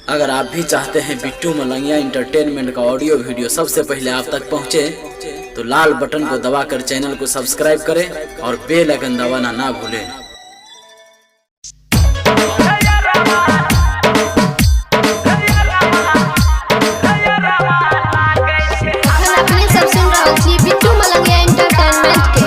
अगर आप भी चाहते हैं बिट्टू मलंगिया इंटरटेनमेंट का ऑडियो वीडियो सबसे पहले आप तक पहुंचे, तो लाल बटन को दबाकर चैनल को सब्सक्राइब करें और बेल आइकन दबाना ना भूलें। बिट्टू मलंगिया इंटरटेनमेंट के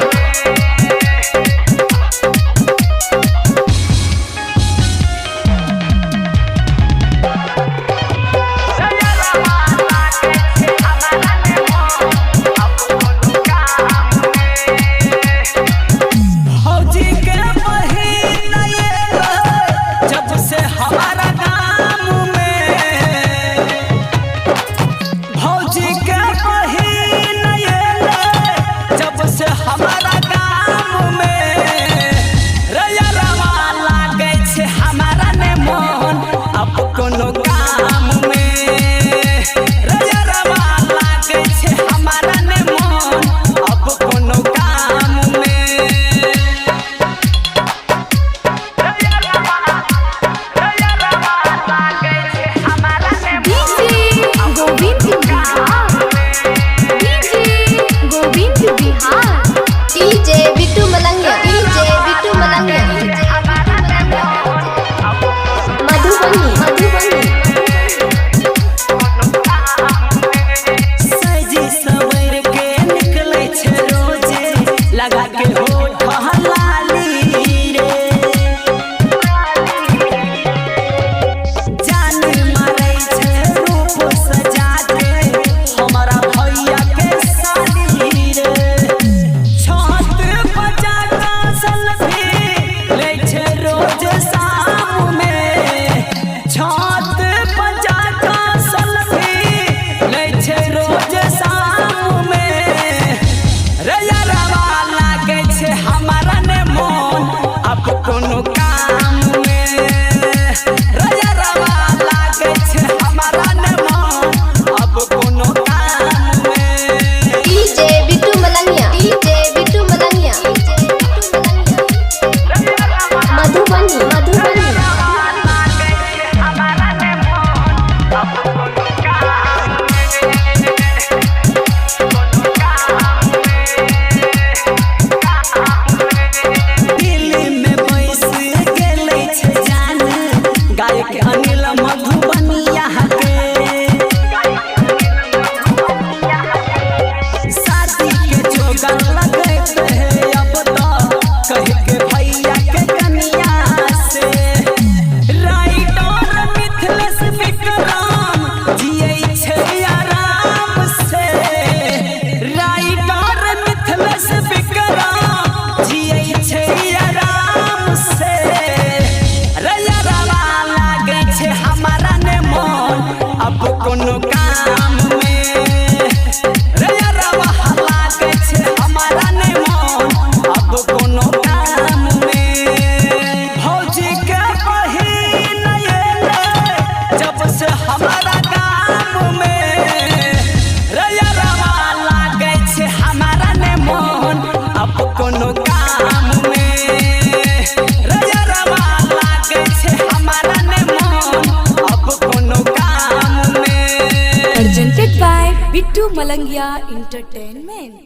presented by Bittu Malangiya Entertainment।